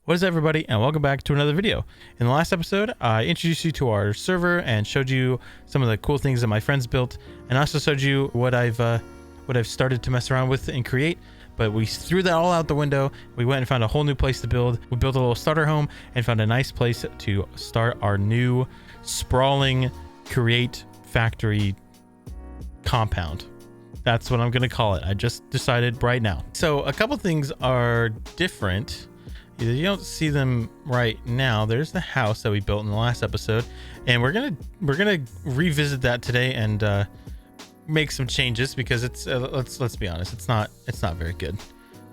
What is up, everybody, and welcome back to another video. In the last episode, I introduced you to our server and showed you some of the cool things that my friends built, and I also showed you what I've started to mess around with and create. But we threw that all out the window. We went and found a whole new place to build. We built a little starter home and found a nice place to start our new sprawling create factory compound. That's what I'm gonna call it. I just decided right now. So a couple things are different. You don't see them right now. There's the house that we built in the last episode, and we're gonna revisit that today and make some changes because it's let's be honest, it's not very good.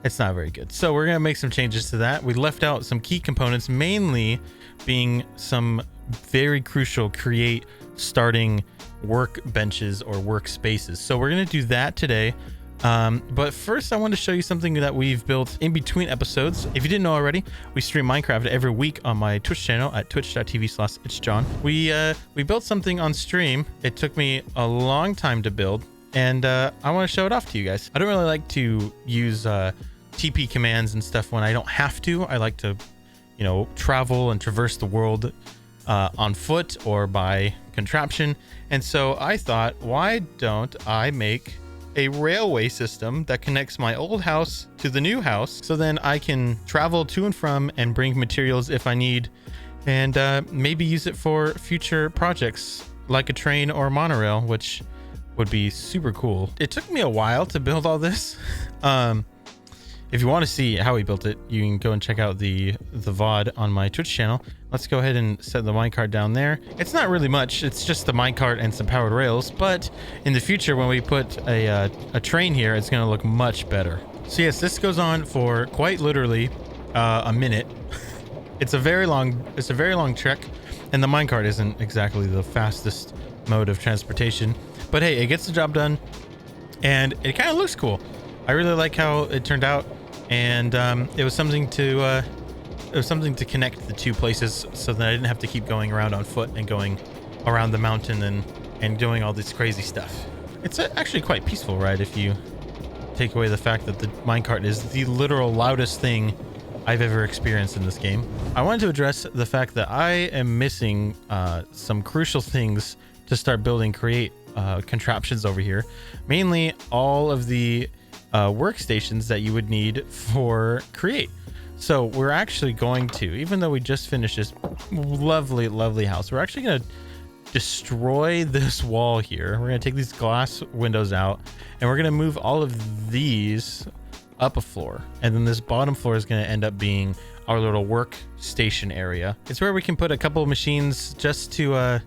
It's not very good. So we're gonna make some changes to that. We left out some key components, mainly being some very crucial create starting workbenches or workspaces. So we're gonna do that today. But first I want to show you something that we've built in between episodes. If you didn't know already, we stream Minecraft every week on my Twitch channel at twitch.tv/itsjohn. We built something on stream. It took me a long time to build, and I want to show it off to you guys. I don't really like to use TP commands and stuff when I don't have to. I like to, you know, travel and traverse the world on foot or by contraption. And so I thought, why don't I make a railway system that connects my old house to the new house, so then I can travel to and from and bring materials if I need, and maybe use it for future projects like a train or a monorail, which would be super cool. It took me a while to build all this. If you want to see how we built it, you can go and check out the VOD on my Twitch channel. Let's go ahead and set the minecart down there. It's not really much. It's just the minecart and some powered rails. But in the future, when we put a train here, it's going to look much better. So yes, this goes on for quite literally a minute. It's a very long trek, and the minecart isn't exactly the fastest mode of transportation. But hey, it gets the job done, and it kind of looks cool. I really like how it turned out, and it was something to connect the two places, so that I didn't have to keep going around on foot and going around the mountain and doing all this crazy stuff. It's actually quite peaceful ride if you take away the fact that the minecart is the literal loudest thing I've ever experienced in this game. I wanted to address the fact that I am missing some crucial things to start building create contraptions over here, mainly all of the workstations that you would need for create. So we're actually going to, even though we just finished this lovely house, we're actually going to destroy this wall here. We're going to take these glass windows out, and we're going to move all of these up a floor, and then this bottom floor is going to end up being our little workstation area. It's where we can put a couple of machines just to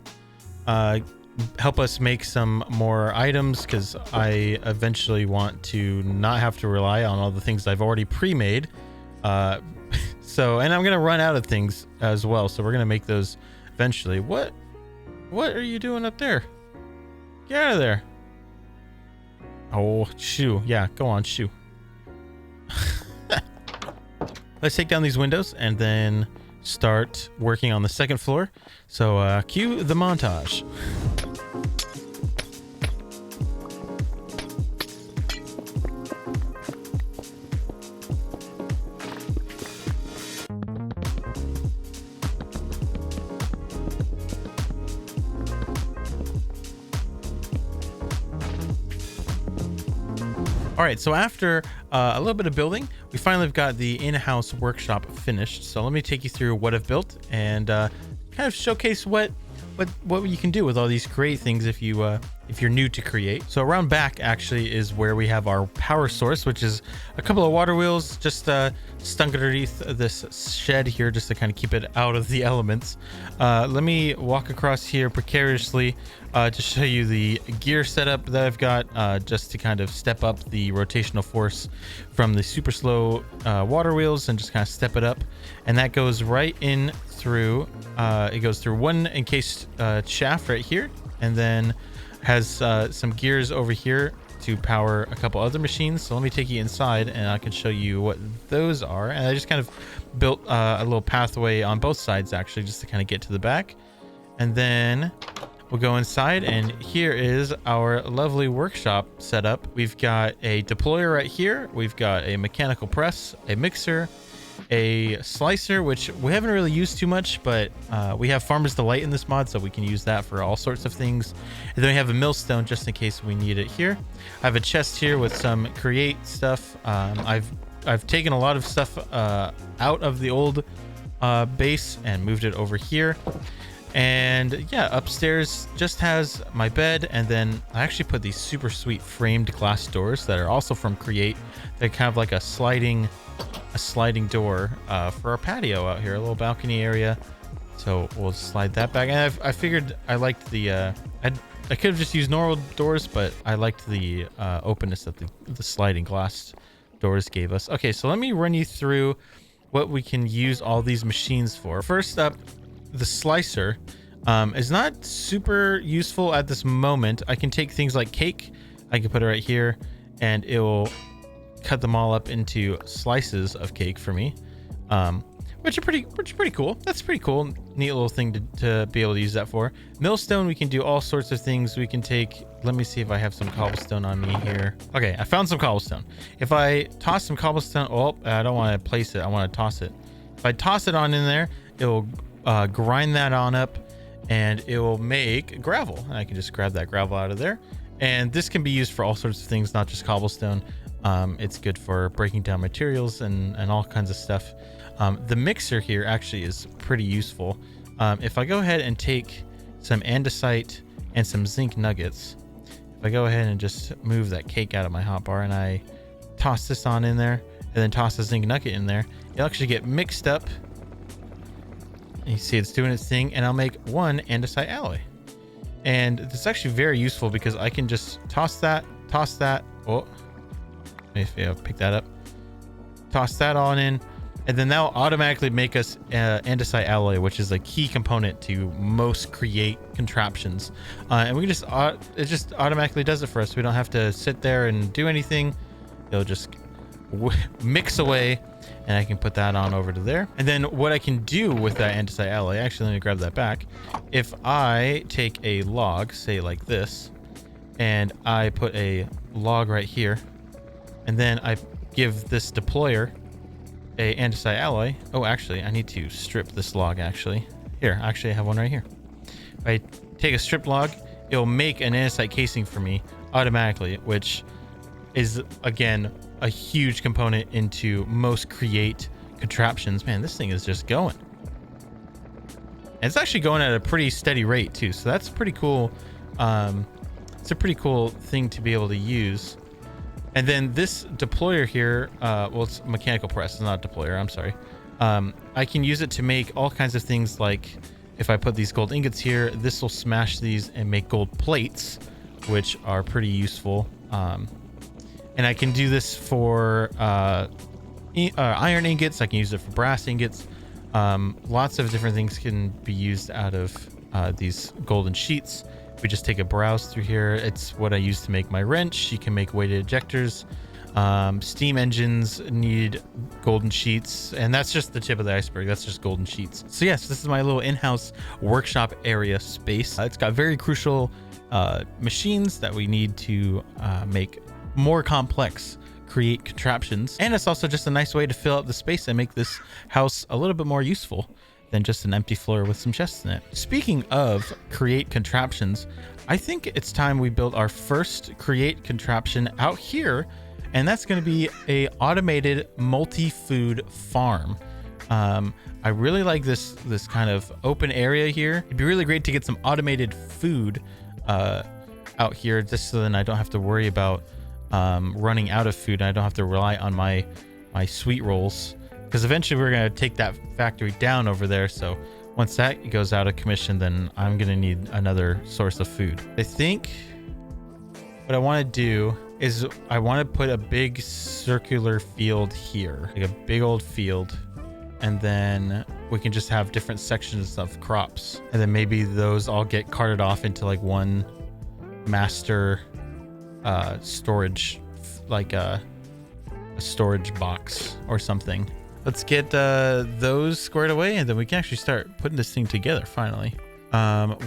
help us make some more items, because I eventually want to not have to rely on all the things I've already pre-made. And I'm gonna run out of things as well, so we're gonna make those eventually. What are you doing up there? Get out of there. Oh, shoo. Yeah, go on, shoo. Let's take down these windows and then start working on the second floor. So cue the montage. All right, so after a little bit of building, we finally have got the in-house workshop finished. So let me take you through what I've built and kind of showcase what you can do with all these create things if you're new to create. So around back actually is where we have our power source, which is a couple of water wheels just stunk underneath this shed here just to kind of keep it out of the elements. Let me walk across here precariously to show you the gear setup that I've got, just to kind of step up the rotational force from the super slow water wheels and just kind of step it up. And that goes right in through, it goes through one encased shaft right here, and then has some gears over here to power a couple other machines. So let me take you inside and I can show you what those are. And I just kind of built a little pathway on both sides actually, just to kind of get to the back. And then we'll go inside, and here is our lovely workshop setup. We've got a deployer right here. We've got a mechanical press, a mixer, a slicer, which we haven't really used too much, but we have Farmer's Delight in this mod, so we can use that for all sorts of things. And then we have a millstone just in case we need it here. I have a chest here with some create stuff. I've taken a lot of stuff out of the old base and moved it over here. And yeah, upstairs just has my bed, and then I actually put these super sweet framed glass doors that are also from Create. They're kind of like a sliding door for our patio out here, a little balcony area. So we'll slide that back. And I figured I liked the I could have just used normal doors, but I liked the openness that the sliding glass doors gave us. Okay, so let me run you through what we can use all these machines for. First up, the slicer is not super useful at this moment. I can take things like cake, I can put it right here, and it will cut them all up into slices of cake for me, which are pretty cool. That's pretty cool, neat little thing to be able to use that for. Millstone, we can do all sorts of things. We can take, let me see if I have some cobblestone on me here. Okay, I found some cobblestone. If I toss some cobblestone, oh, I don't want to place it, I want to toss it. If I toss it on in there, it will grind that on up, and it will make gravel. I can just grab that gravel out of there, and this can be used for all sorts of things, not just cobblestone. It's good for breaking down materials and all kinds of stuff. The mixer here actually is pretty useful. If I go ahead and take some andesite and some zinc nuggets, if I go ahead and just move that cake out of my hotbar and I toss this on in there and then toss the zinc nugget in there, it'll actually get mixed up. You see it's doing its thing, and I'll make one andesite alloy. And it's actually very useful because I can just toss that. Oh, maybe I'll pick that up. Toss that on in, and then that'll automatically make us andesite alloy, which is a key component to most Create contraptions. And we can just it just automatically does it for us. We don't have to sit there and do anything. It'll just mix away, and I can put that on over to there. And then what I can do with that andesite alloy, actually, let me grab that back. If I take a log, say like this, and I put a log right here, and then I give this deployer a andesite alloy. Oh, actually, I need to strip this log, actually. Here, actually, I have one right here. If I take a strip log, it'll make an andesite casing for me automatically, which is, again, a huge component into most Create contraptions. Man, this thing is just going. And it's actually going at a pretty steady rate too, so that's pretty cool. It's a pretty cool thing to be able to use. And then this deployer here, well, it's mechanical press, it's not a deployer, I'm sorry. I can use it to make all kinds of things, like if I put these gold ingots here, this will smash these and make gold plates, which are pretty useful. And I can do this for iron ingots. I can use it for brass ingots. Lots of different things can be used out of these golden sheets. If we just take a browse through here, it's what I use to make my wrench. You can make weighted ejectors. Steam engines need golden sheets, and that's just the tip of the iceberg. That's just golden sheets. So yes, this is my little in-house workshop area space. It's got very crucial machines that we need to make more complex Create contraptions, and it's also just a nice way to fill up the space and make this house a little bit more useful than just an empty floor with some chests in it. Speaking of Create contraptions, I think it's time we build our first Create contraption out here, and that's going to be a automated multi-food farm. I really like this kind of open area here. It'd be really great to get some automated food out here, just so then I don't have to worry about running out of food. I don't have to rely on my sweet rolls, because eventually we're going to take that factory down over there. So once that goes out of commission, then I'm going to need another source of food. I think what I want to do is I want to put a big circular field here, like a big old field, and then we can just have different sections of crops, and then maybe those all get carted off into like one master storage, like a storage box or something. Let's get those squared away, and then we can actually start putting this thing together finally.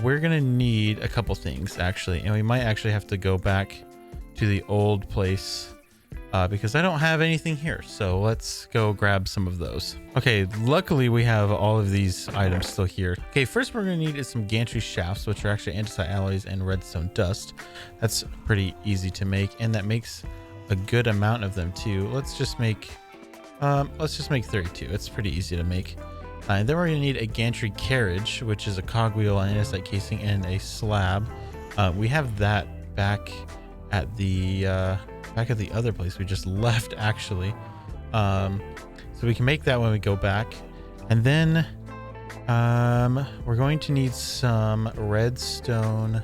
We're gonna need a couple things actually, and we might actually have to go back to the old place because I don't have anything here. So let's go grab some of those. Okay, luckily we have all of these items still here. Okay, first we're gonna need is some gantry shafts, which are actually andesite alloys and redstone dust. That's pretty easy to make, and that makes a good amount of them too. Let's just make 32. It's pretty easy to make. And then we're gonna need a gantry carriage, which is a cogwheel, an andesite casing, and a slab. We have that back at the other place we just left, actually. So we can make that when we go back. And then we're going to need some redstone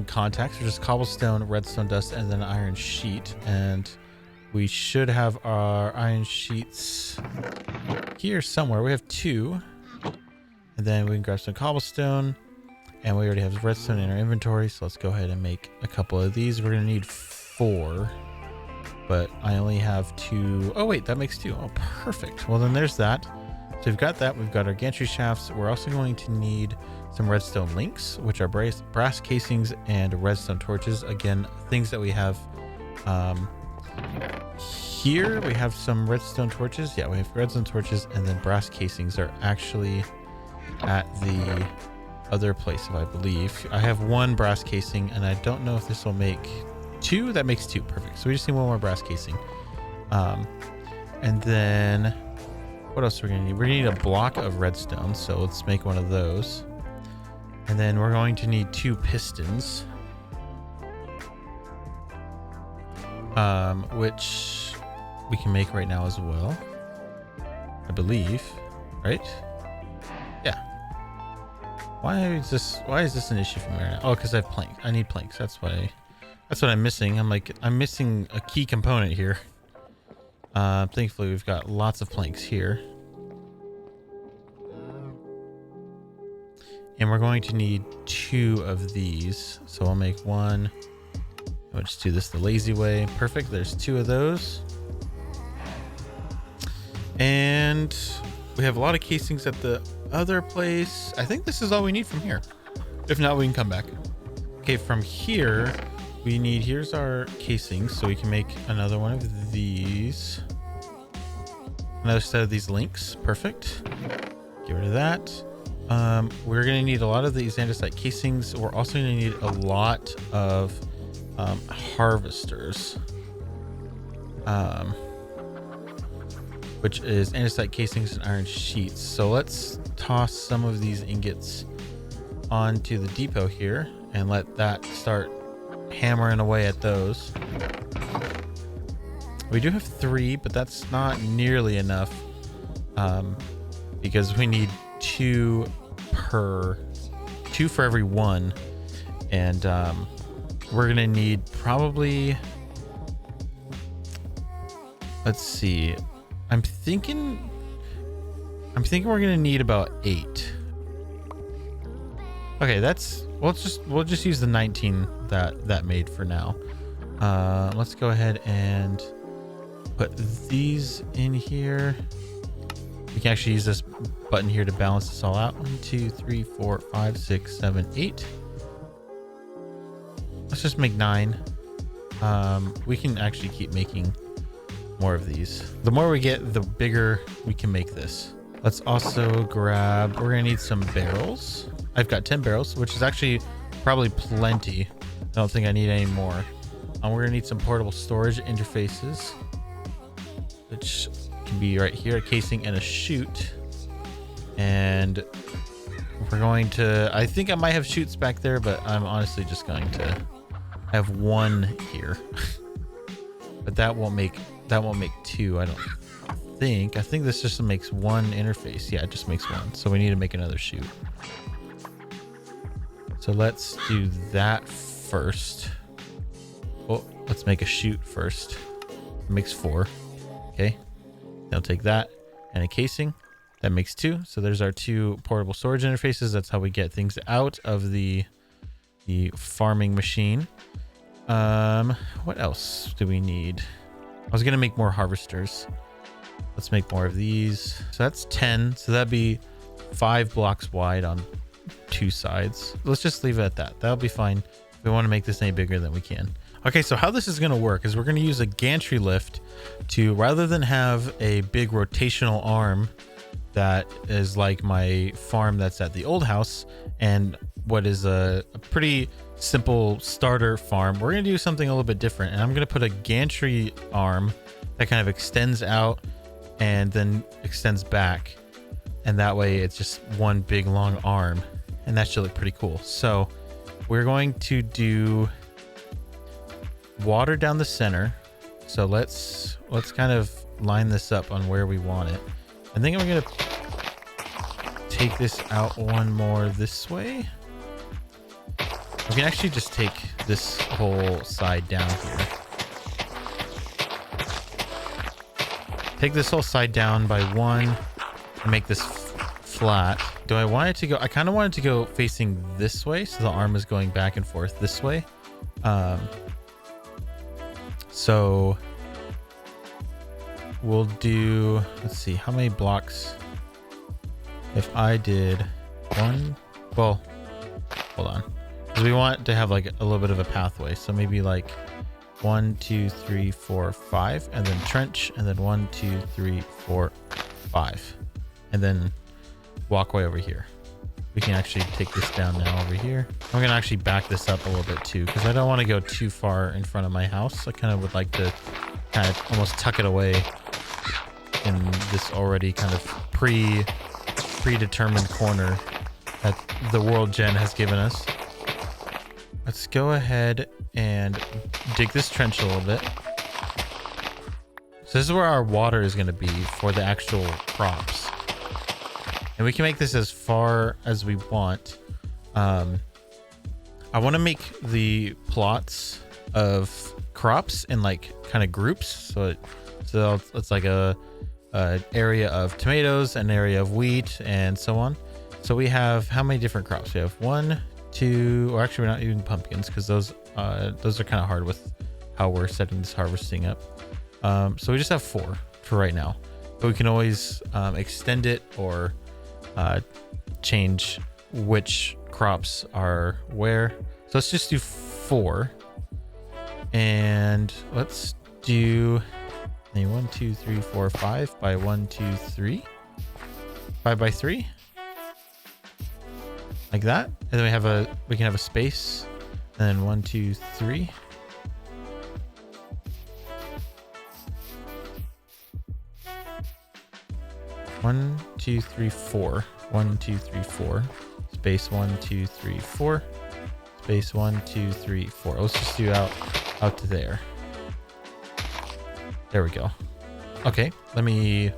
contacts, which is cobblestone, redstone dust, and then iron sheet. And we should have our iron sheets here somewhere. We have 2. And then we can grab some cobblestone. And we already have redstone in our inventory, so let's go ahead and make a couple of these. We're going to need 4, but I only have 2. Oh, wait, that makes 2. Oh, perfect. Well, then there's that. So we've got that. We've got our gantry shafts. We're also going to need some redstone links, which are brass casings and redstone torches. Again, things that we have here. We have some redstone torches. Yeah, we have redstone torches, and then brass casings are actually at the other place, I believe. I have 1 brass casing, and I don't know if this will make 2. That makes 2. Perfect. So we just need 1 more brass casing. And then what else are we gonna need? We're gonna need a block of redstone, so let's make 1 of those. And then we're going to need 2 pistons, which we can make right now as well, I believe, right? Yeah. Why is this an issue for me right now? Oh, because I have planks. I need planks. That's what I'm missing. I'm missing a key component here. Thankfully we've got lots of planks here. And we're going to need 2 of these. So I'll make 1. I'll just do this the lazy way. Perfect. There's 2 of those. And we have a lot of casings at the other place. I think this is all we need from here. If not, we can come back. Okay, from here we need, here's our casings, so we can make another one of these, another set of these links. Perfect. Get rid of that. We're gonna need a lot of these andesite casings. We're also gonna need a lot of harvesters, which is andesite casings and iron sheets. So let's toss some of these ingots onto the depot here and let that start hammering away at those. We do have 3, but that's not nearly enough, because we need 2 for every 1, and we're gonna need probably, let's see, I'm thinking we're gonna need about 8. Okay, we'll just use the 19 that made for now. Let's go ahead and put these in here. We can actually use this button here to balance this all out. 1, 2, 3, 4, 5, 6, 7, 8. Let's just make 9. We can actually keep making more of these. The more we get, the bigger we can make this. Let's also grab, we're gonna need some barrels. I've got 10 barrels, which is actually probably plenty. I don't think I need any more. We're gonna need some portable storage interfaces, which can be right here, a casing and a chute. And we're going to, I think I might have chutes back there, but I'm honestly just going to have 1 here. But that won't make 2, I don't think. I think this just makes 1 interface. Yeah, it just makes 1. So we need to make another chute. So let's do that first. Oh, let's make a chute first. It makes 4. Okay. Now take that and a casing. That makes 2. So there's our 2 portable storage interfaces. That's how we get things out of the farming machine. What else do we need? I was gonna make more harvesters. Let's make more of these. So that's 10. So that'd be 5 blocks wide on 2 sides. Let's just leave it at that. That'll be fine. If we want to make this any bigger, then we can. Okay, so how this is going to work is we're going to use a gantry lift to, rather than have a big rotational arm that is like my farm that's at the old house and what is a pretty simple starter farm, we're going to do something a little bit different. And I'm going to put a gantry arm that kind of extends out and then extends back. And that way it's just one big long arm, and that should look pretty cool. So we're going to do water down the center. So let's kind of line this up on where we want it. I think I'm gonna take this out one more this way. We can actually just take this whole side down here. Take this whole side down by one and make this flat. Do I want it to go? I kind of want it to go facing this way, so the arm is going back and forth this way. So we'll do, let's see, how many blocks? If I did one, well, hold on, because we want to have like a little bit of a pathway. So maybe like 1, 2, 3, 4, 5, and then trench, and then 1, 2, 3, 4, 5, and then walkway over here. We can actually take this down now over here. I'm gonna actually back this up a little bit too, because I don't want to go too far in front of my house. I kind of would like to kind of almost tuck it away in this already kind of predetermined corner that the world gen has given us. Let's go ahead and dig this trench a little bit. So this is where our water is going to be for the actual crops. And we can make this as far as we want. I want to make the plots of crops in like kind of groups. So it's like a area of tomatoes, an area of wheat, and so on. So we have how many different crops? We have 1, 2, or actually we're not using pumpkins because those are kind of hard with how we're setting this harvesting up. So we just have 4 for right now, but we can always extend it or change which crops are where. So let's just do 4, and let's do 1, 2, 3, 4, 5 by 1, 2, 3, 5 by 3, like that. And then we can have a space, and then 1, 2, 3. One, two, three, 4. 1, 2, 3, 4. Space 1, 2, 3, 4. Space 1, 2, 3, 4. Let's just do out to there. There we go. Okay, let me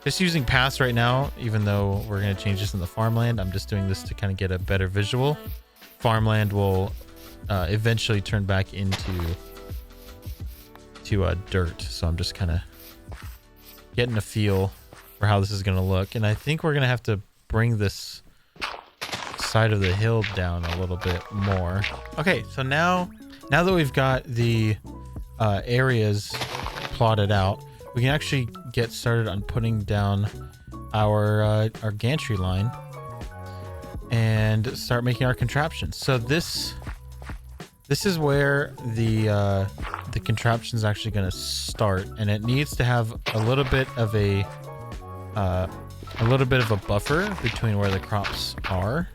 just using paths right now, even though we're going to change this in the farmland. I'm just doing this to kind of get a better visual. Farmland will eventually turn back into dirt. So I'm just kind of getting a feel for how this is going to look. And I think we're going to have to bring this side of the hill down a little bit more. Okay, so now that we've got the areas plotted out, we can actually get started on putting down our gantry line and start making our contraptions. So this is where the contraption is actually going to start, and it needs to have a little bit of a buffer between where the crops are,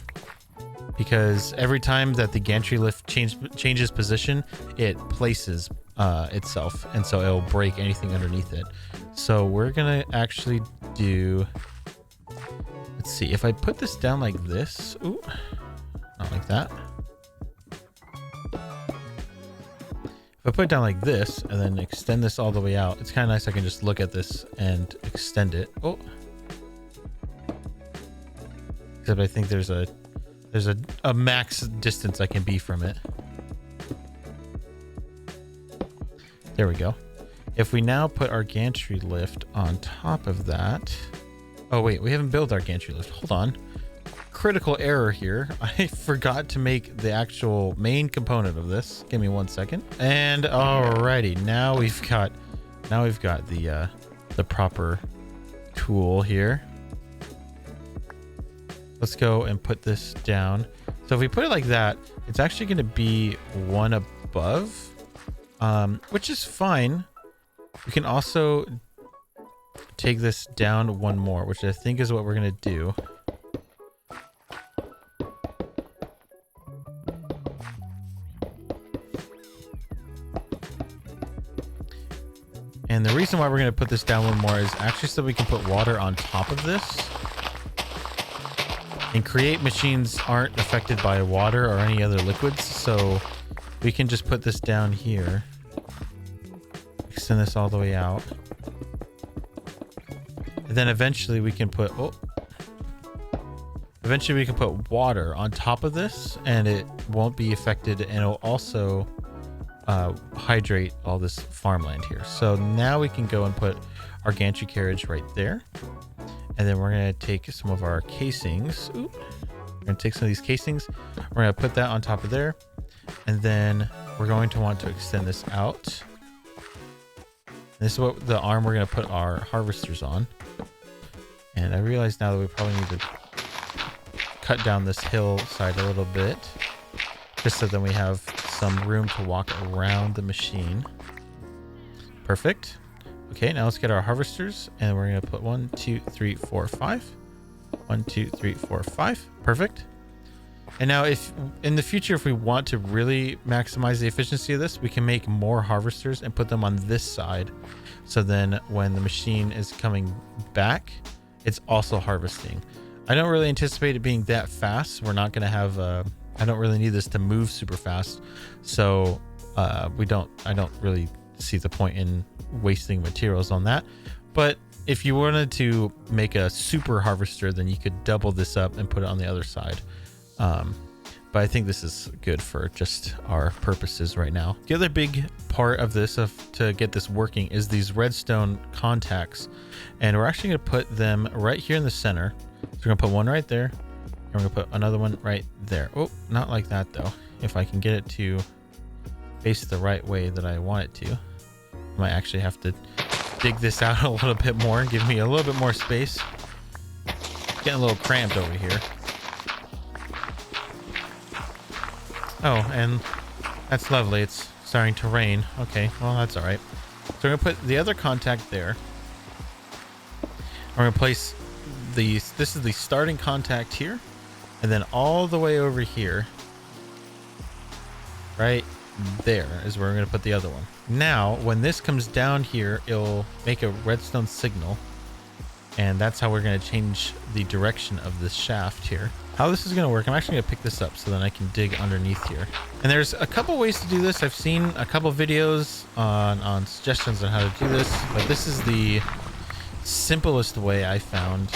because every time that the gantry lift changes position, it places itself, and so it'll break anything underneath it. So we're gonna actually do, let's see, if I put this down like this, ooh, not like that. If I put it down like this and then extend this all the way out, it's kind of nice. I can just look at this and extend it. Oh, except I think there's a max distance I can be from it. There we go. If we now put our gantry lift on top of that. Oh wait, we haven't built our gantry lift. Hold on. Critical error here. I forgot to make the actual main component of this. Give me 1 second. And alrighty, now we've got the proper tool here. Let's go and put this down. So if we put it like that, it's actually going to be one above, which is fine. We can also take this down one more, which I think is what we're going to do. And the reason why we're going to put this down one more is actually so we can put water on top of this. And create machines aren't affected by water or any other liquids, so we can just put this down here. Extend this all the way out. And then eventually we can put water on top of this, and it won't be affected, and it'll also hydrate all this farmland here. So now we can go and put our gantry carriage right there. And then we're going to take some of our casings. We're going to take some of these casings. We're going to put that on top of there. And then we're going to want to extend this out. This is what the arm we're going to put our harvesters on. And I realize now that we probably need to cut down this hillside a little bit, just so then we have some room to walk around the machine. Perfect. Okay, now let's get our harvesters, and we're going to put 1, 2, 3, 4, 5. 1, 2, 3, 4, 5. Perfect. And now if in the future, if we want to really maximize the efficiency of this, we can make more harvesters and put them on this side. So then when the machine is coming back, it's also harvesting. I don't really anticipate it being that fast. We're not going to have, I don't really need this to move super fast. So I don't really see the point in wasting materials on that. But if you wanted to make a super harvester, then you could double this up and put it on the other side. But I think this is good for just our purposes right now. The other big part of this to get this working is these redstone contacts, and we're actually going to put them right here in the center. So we're going to put one right there, and we're going to put another one right there. Oh, not like that though. If I can get it to face the right way that I want it to, I might actually have to dig this out a little bit more, give me a little bit more space. Getting a little cramped over here. Oh, and that's lovely. It's starting to rain. Okay, well, that's all right. So we're going to put the other contact there. We're going to place this is the starting contact here, and then all the way over here, right there is where we're going to put the other one. Now, when this comes down here, it'll make a redstone signal, and that's how we're going to change the direction of this shaft here. How this is going to work, I'm actually going to pick this up so then I can dig underneath here. And there's a couple ways to do this. I've seen a couple videos on suggestions on how to do this, but this is the simplest way I found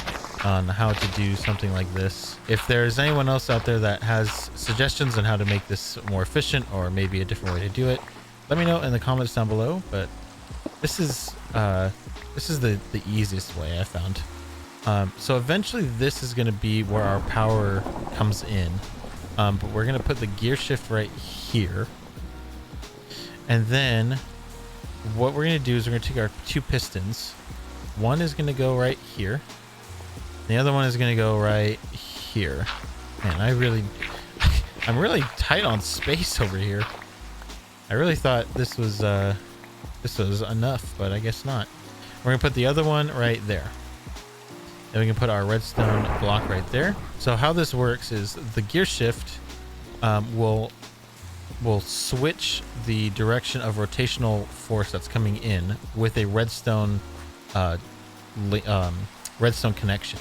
on how to do something like this. If there's anyone else out there that has suggestions on how to make this more efficient, or maybe a different way to do it, let me know in the comments down below. But this is the easiest way I found. So eventually this is going to be where our power comes in, but we're going to put the gear shift right here, and then what we're going to do is we're going to take our two pistons. One is going to go right here, the other one is going to go right here. Man, I'm really tight on space over here. I really thought this was enough, but I guess not. We're going to put the other one right there. Then we can put our redstone block right there. So how this works is the gear shift will switch the direction of rotational force that's coming in with a redstone redstone connection.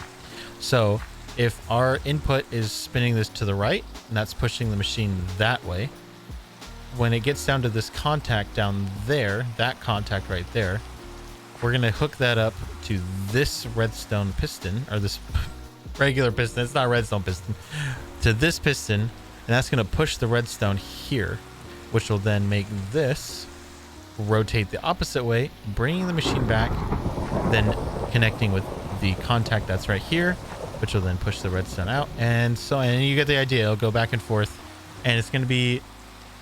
So if our input is spinning this to the right, and that's pushing the machine that way, when it gets down to this contact down there, that contact right there, we're going to hook that up to this redstone piston, or this regular piston. It's not a redstone piston, to this piston, and that's going to push the redstone here, which will then make this rotate the opposite way, bringing the machine back, then connecting with the contact that's right here, which will then push the redstone out. And so, and you get the idea. It'll go back and forth, and it's going to be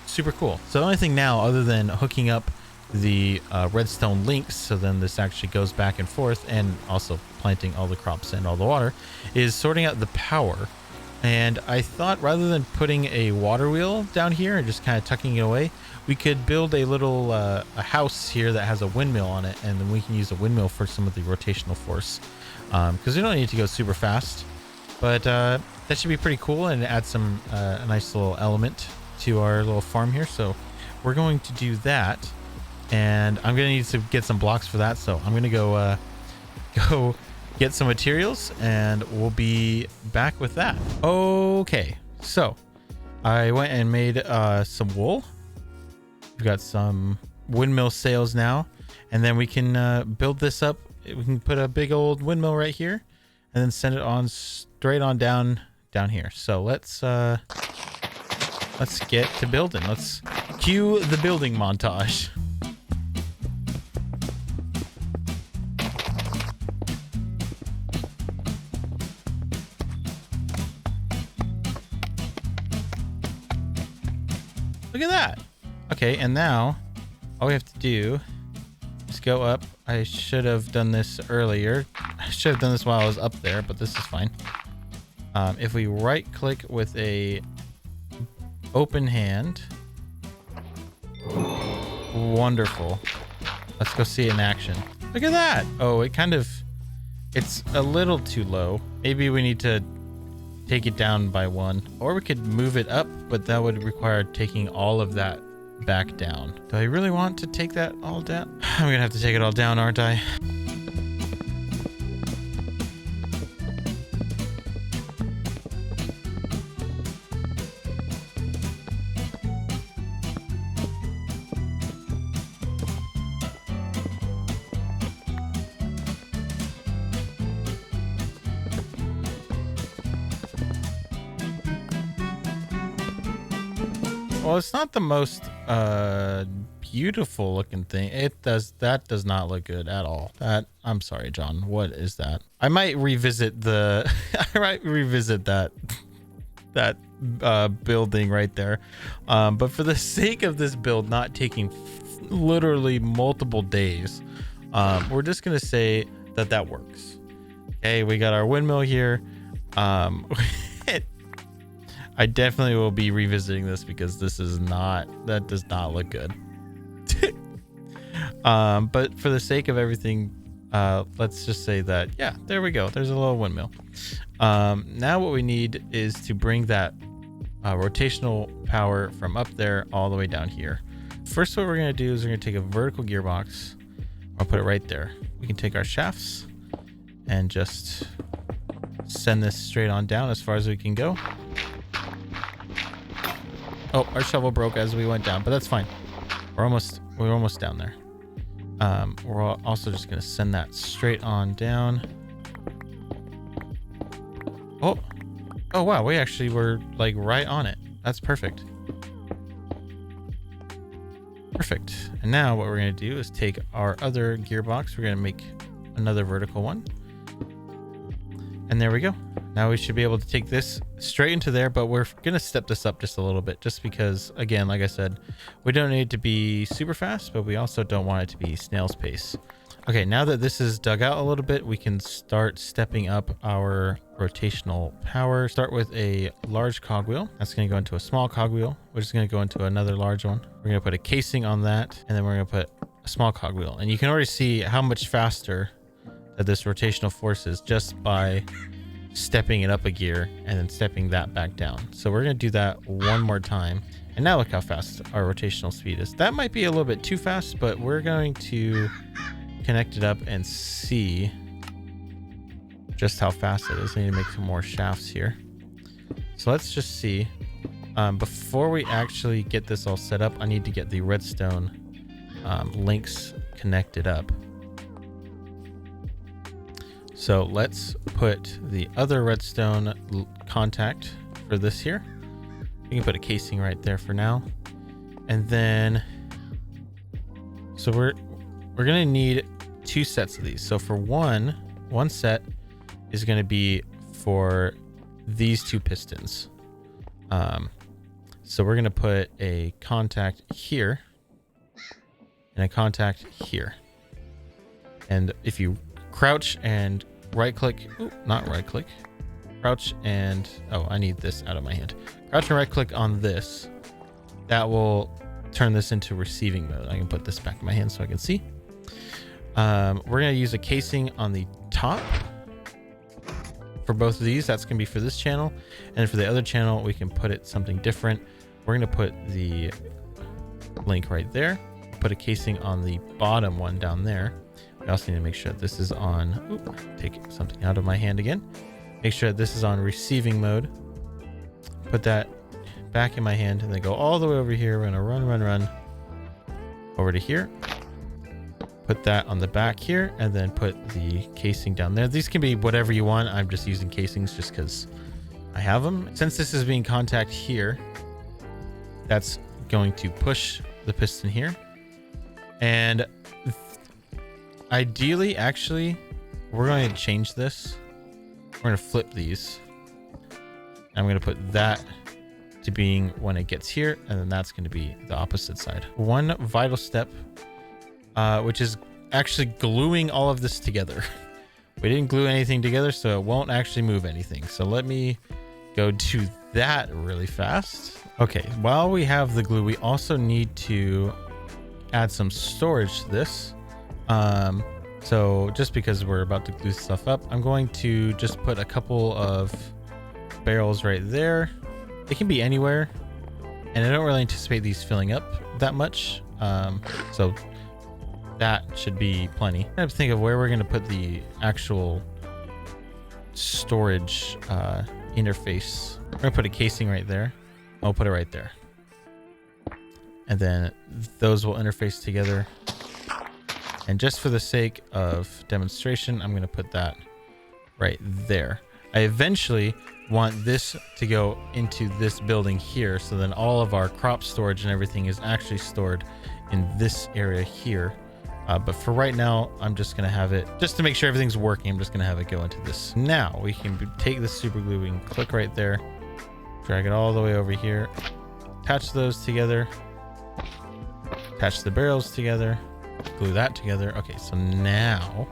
super cool. So the only thing now, other than hooking up the redstone links, so then this actually goes back and forth, and also planting all the crops and all the water, is sorting out the power. And I thought rather than putting a water wheel down here and just kind of tucking it away, we could build a little a house here that has a windmill on it, and then we can use a windmill for some of the rotational force, because we don't need to go super fast, but that should be pretty cool and add some a nice little element to our little farm here. So we're going to do that, and I'm gonna need to get some blocks for that, so I'm gonna go go get some materials and we'll be back with that. Okay, so I went and made some wool. We've got some windmill sails now, and then we can build this up. We can put a big old windmill right here and then send it on straight on down here. So let's get to building. Let's cue the building montage. Look at that. Okay, and now all we have to do is go up. I should have done this earlier. I should have done this while I was up there, but this is fine. If we right click with a open hand. Wonderful. Let's go see it in action. Look at that. Oh, it's a little too low. Maybe we need to take it down by one, or we could move it up, but that would require taking all of that back down. Do I really want to take that all down? I'm gonna have to take it all down, aren't I? Well, it's not the most beautiful looking thing. That does not look good at all. I'm sorry, John. What is that? I might revisit that building right there. But for the sake of this build not taking literally multiple days, we're just gonna say that works. Okay, we got our windmill here. I definitely will be revisiting this because that does not look good. But for the sake of everything, let's just say that, yeah, there we go. There's a little windmill. Now what we need is to bring that rotational power from up there all the way down here. First, what we're going to do is we're going to take a vertical gearbox. I'll put it right there. We can take our shafts and just send this straight on down as far as we can go. Oh, our shovel broke as we went down, but that's fine. We're almost down there. We're also just gonna send that straight on down. Oh wow, we actually were like right on it. That's perfect. Perfect. And now what we're gonna do is take our other gearbox. We're gonna make another vertical one. And there we go. Now we should be able to take this straight into there, but we're going to step this up just a little bit just because, again, like I said, we don't need it to be super fast, but we also don't want it to be snail's pace. Okay, now that this is dug out a little bit, we can start stepping up our rotational power. Start with a large cogwheel. That's going to go into a small cogwheel, which is going to go into another large one. We're going to put a casing on that, and then we're going to put a small cogwheel. And you can already see how much faster that this rotational force is just by stepping it up a gear and then stepping that back down. So we're going to do that one more time. And now look how fast our rotational speed is. That might be a little bit too fast, but we're going to connect it up and see just how fast it is. I need to make some more shafts here. So let's just see. Before we actually get this all set up, I need to get the redstone links connected up. So let's put the other redstone contact for this here. We can put a casing right there for now. And then, so we're gonna need two sets of these. So for one set is gonna be for these two pistons. So we're gonna put a contact here and a contact here. And if you crouch and right click, not right click, crouch and, oh, I need this out of my hand. Crouch and right click on this. That will turn this into receiving mode. I can put this back in my hand so I can see. We're going to use a casing on the top for both of these. That's going to be for this channel. And for the other channel, we can put it something different. We're going to put the link right there. Put a casing on the bottom one down there. We also need to make sure that this is on, ooh, take something out of my hand again. Make sure that this is on receiving mode. Put that back in my hand and then go all the way over here. We're gonna run over to here. Put that on the back here and then put the casing down there. These can be whatever you want. I'm just using casings just because I have them. Since this is being contact here, that's going to push the piston here. And ideally, actually, we're going to change this. We're going to flip these. I'm going to put that to being when it gets here, and then that's going to be the opposite side. One vital step, which is actually gluing all of this together. We didn't glue anything together, so it won't actually move anything. So let me go do that really fast. Okay, while we have the glue, we also need to add some storage to this. So just because we're about to glue stuff up, I'm going to just put a couple of barrels right there. It can be anywhere, and I don't really anticipate these filling up that much. So that should be plenty. I have to think of where we're going to put the actual storage interface. We're going to put a casing right there. I'll put it right there. And then those will interface together. And just for the sake of demonstration, I'm going to put that right there. I eventually want this to go into this building here. So then all of our crop storage and everything is actually stored in this area here. But for right now, I'm just going to have it, just to make sure everything's working, I'm just going to have it go into this. Now we can take this super glue, we can click right there, drag it all the way over here, attach those together, attach the barrels together, glue that together. Okay, so now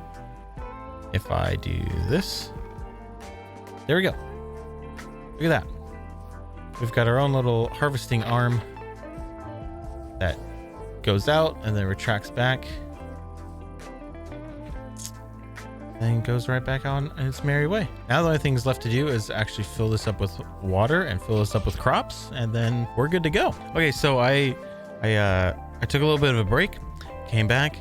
if I do this, there we go. Look at that. We've got our own little harvesting arm that goes out and then retracts back and goes right back on in its merry way. Now the only things left to do is actually fill this up with water and fill this up with crops, and then we're good to go. Okay, so I took a little bit of a break, came back,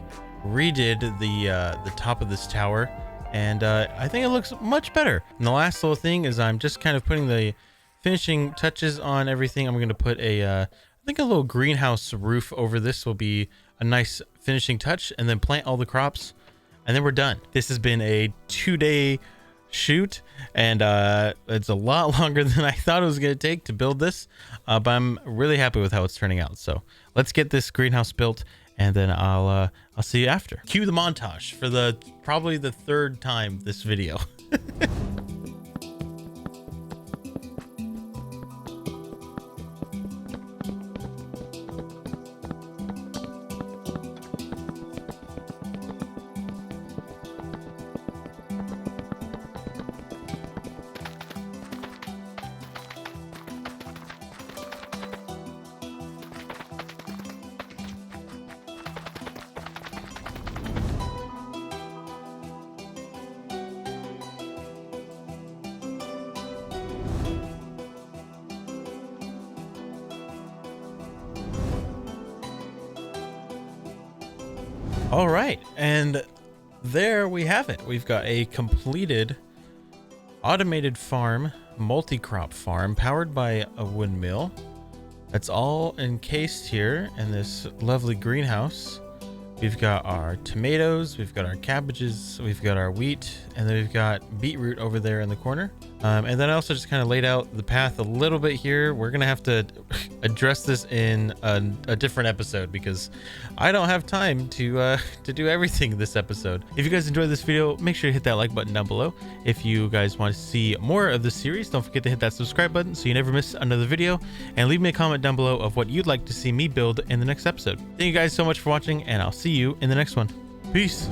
redid the top of this tower, and I think it looks much better. And the last little thing is I'm just kind of putting the finishing touches on everything. I'm going to put I think a little greenhouse roof over this will be a nice finishing touch, and then plant all the crops, and then we're done. This has been a 2-day shoot, and it's a lot longer than I thought it was going to take to build this, but I'm really happy with how it's turning out. So let's get this greenhouse built, and then I'll see you after. Cue the montage for probably the third time this video. All right, and there we have it. We've got a completed automated farm, multi-crop farm powered by a windmill. That's all encased here in this lovely greenhouse. We've got our tomatoes, we've got our cabbages, we've got our wheat, and then we've got beetroot over there in the corner. And then I also just kind of laid out the path a little bit here. We're going to have to address this in a different episode because I don't have time to do everything this episode. If you guys enjoyed this video, make sure to hit that like button down below. If you guys want to see more of this series, don't forget to hit that subscribe button so you never miss another video, and leave me a comment down below of what you'd like to see me build in the next episode. Thank you guys so much for watching, and I'll see you in the next one. Peace.